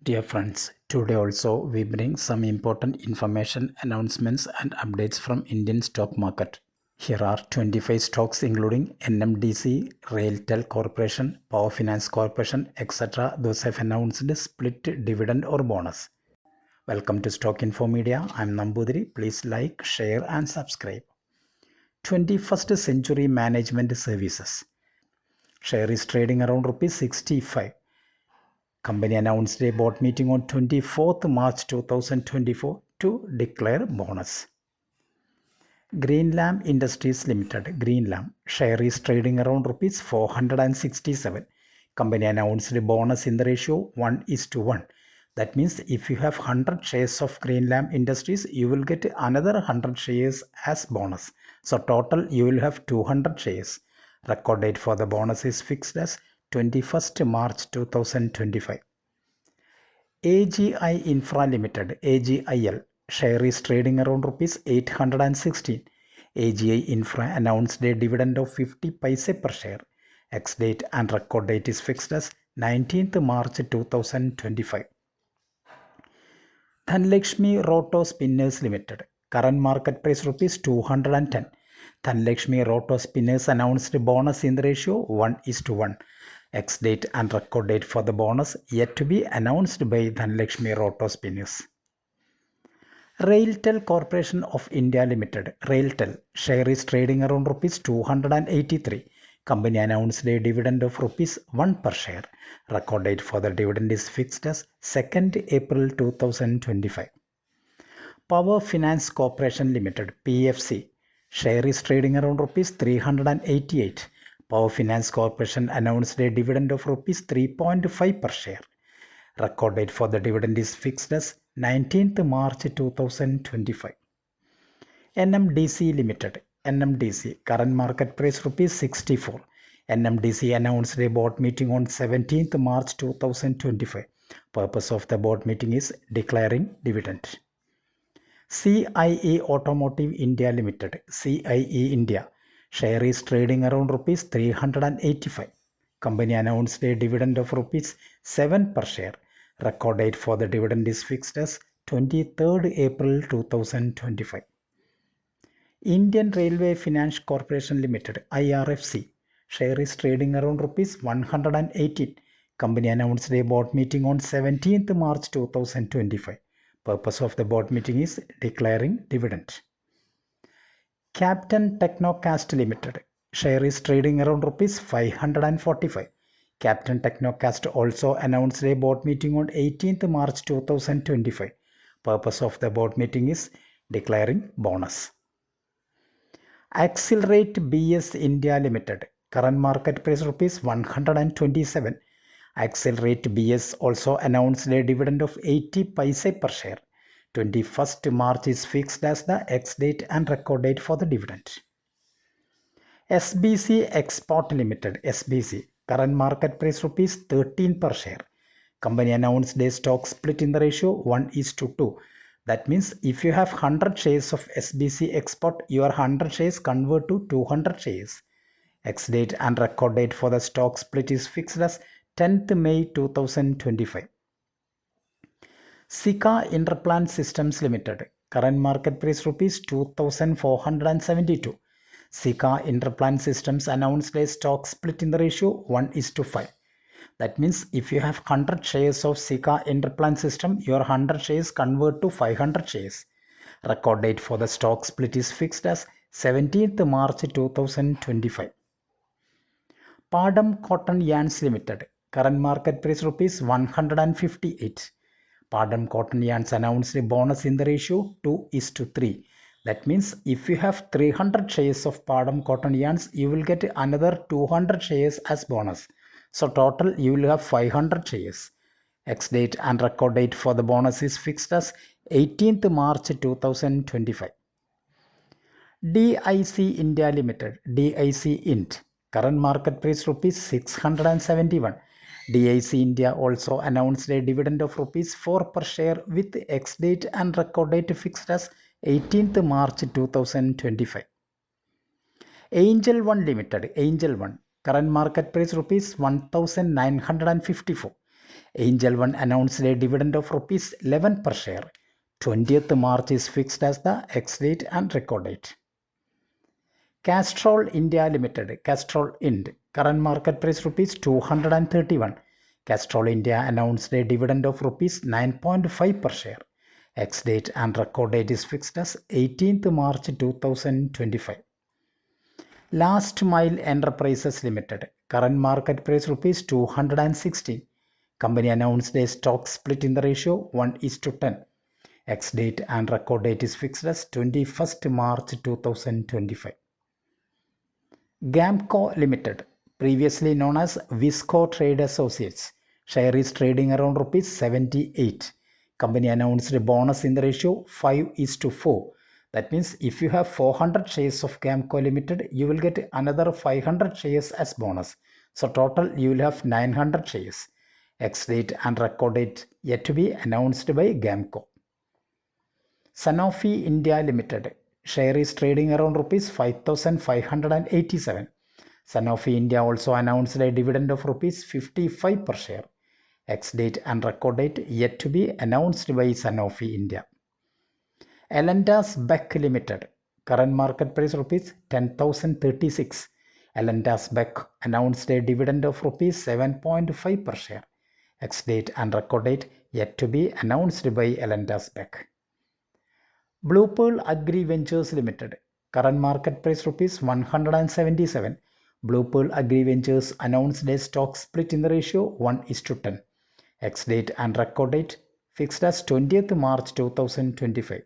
Dear friends, today also we bring some important information, announcements and updates from Indian stock market. Here are 25 stocks including NMDC, Railtel Corporation, Power Finance Corporation, etc. Those have announced split dividend or bonus. Welcome to Stock Info Media. I am Nambudiri. Please like, share and subscribe. 21st Century Management Services. Share is trading around rupees 65. Company announced a board meeting on 24th March 2024 to declare bonus. Greenlam Industries Limited, Greenlam, share is trading around rupees 467. Company announced a bonus in the ratio 1:1. That means if you have 100 shares of Greenlam Industries, you will get another 100 shares as bonus. So total you will have 200 shares. Record date for the bonus is fixed as 21st March 2025. AGI Infra Limited, AGIL, share is trading around rupees 816. AGI Infra announced a dividend of 50 paise per share. Ex-date and record date is fixed as 19th March 2025. Dhanlakshmi Roto Spinners Limited, current market price rupees 210. Dhanlakshmi Roto Spinners announced a bonus in the ratio 1:1. Ex-date and record date for the bonus yet to be announced by Dhanlakshmi Roto Spinners. Railtel Corporation of India Limited, Railtel, share is trading around rupees 283. Company announced a dividend of rupees 1 per share. Record date for the dividend is fixed as 2nd April 2025. Power Finance Corporation Limited, PFC, share is trading around rupees 388. Power Finance Corporation announced a dividend of rupees 3.5 per share. Record date for the dividend is fixed as 19th March 2025. NMDC Limited, NMDC, current market price rupees 64. NMDC announced a board meeting on 17th March 2025. Purpose of the board meeting is declaring dividend. CIE Automotive India Limited, CIE India, share is trading around rupees 385. Company announced a dividend of rupees 7 per share. Record date for the dividend is fixed as 23rd April 2025. Indian Railway Finance Corporation Limited, IRFC, share is trading around rupees 118. Company announced a board meeting on 17th March 2025. Purpose of the board meeting is declaring dividend. Captain Technocast Limited, share is trading around rupees 545. Captain Technocast also announced a board meeting on 18th March 2025. Purpose of the board meeting is declaring bonus. Accelerate BS India Limited, current market price rupees 127. Accelerate BS also announced a dividend of 80 paise per share. 21st March is fixed as the ex-date and record date for the dividend. SBC Export Limited, SBC, current market price rupees 13 per share. Company announced a stock split in the ratio 1:2. That means if you have 100 shares of SBC Export, your 100 shares convert to 200 shares. Ex-date and record date for the stock split is fixed as 10th May 2025. Sika Interplant Systems Limited, current market price rupees 2,472. Sika Interplant Systems announced a stock split in the ratio 1:5. That means if you have 100 shares of Sika Interplant System, your 100 shares convert to 500 shares. Record date for the stock split is fixed as 17th March 2025. Padam Cotton Yarns Limited, current market price rupees 158. Padam Cotton Yarns announced a bonus in the ratio 2:3. That means if you have 300 shares of Padam Cotton Yarns, you will get another 200 shares as bonus. So total you will have 500 shares. Ex-date and record date for the bonus is fixed as 18th March 2025. DIC India Limited, DIC Int, current market price rupees 671. DIC India also announced a dividend of rupees 4 per share with ex-date and record date fixed as 18th March 2025. Angel One Limited, Angel One, current market price rupees 1954. Angel One announced a dividend of rupees 11 per share. 20th March is fixed as the ex-date and record date. Castrol India Limited, Castrol Ind, current market price rupees 231. Castrol India announced a dividend of rupees 9.5 per share. Ex-date and record date is fixed as 18th March 2025. Last Mile Enterprises Limited, current market price rupees 216. Company announced a stock split in the ratio 1:10. Ex-date and record date is fixed as 21st March 2025. Gamco Limited, previously known as Visco Trade Associates, share is trading around rupees 78. Company announced a bonus in the ratio 5:4. That means if you have 400 shares of Gamco Limited, you will get another 500 shares as bonus. So total you will have 900 shares. Ex-date and record date yet to be announced by Gamco. Sanofi India Limited, share is trading around rupees 5,587. Sanofi India also announced a dividend of rupees 55 per share. Ex-date and record date yet to be announced by Sanofi India. Elentas Beck Limited, current market price rupees 10,036. Elentas Beck announced a dividend of rupees 7.5 per share. Ex-date and record date yet to be announced by Elentas Beck. Blue Pearl Agri Ventures Limited, current market price rupees 177. Blue Pearl Agri Ventures announced a stock split in the ratio 1:10. Ex-date and record date fixed as 20th March 2025.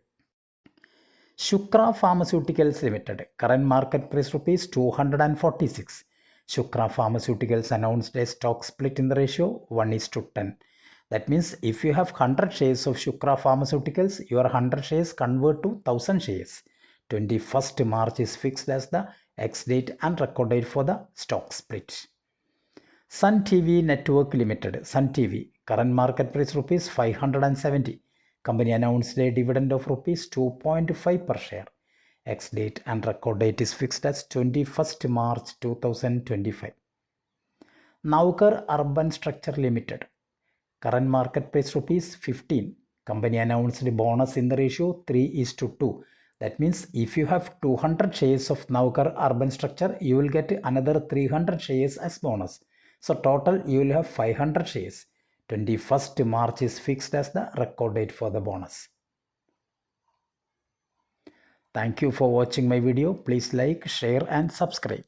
Shukra Pharmaceuticals Limited, current market price rupees 246. Shukra Pharmaceuticals announced a stock split in the ratio 1:10. That means if you have 100 shares of Shukra Pharmaceuticals, your 100 shares convert to 1000 shares. 21st March is fixed as the ex-date and record date for the stock split. Sun TV Network Limited, Sun TV, current market price rupees 570. Company announced a dividend of rupees 2.5 per share. Ex-date and record date is fixed as 21st March 2025. Navkar Urban Structure Limited, current market price rupees 15. Company announced a bonus in the ratio 3:2. That means if you have 200 shares of Navkar Urban Structure, you will get another 300 shares as bonus. So total you will have 500 shares. 21st March is fixed as the record date for the bonus. Thank you for watching my video. Please like, share and subscribe.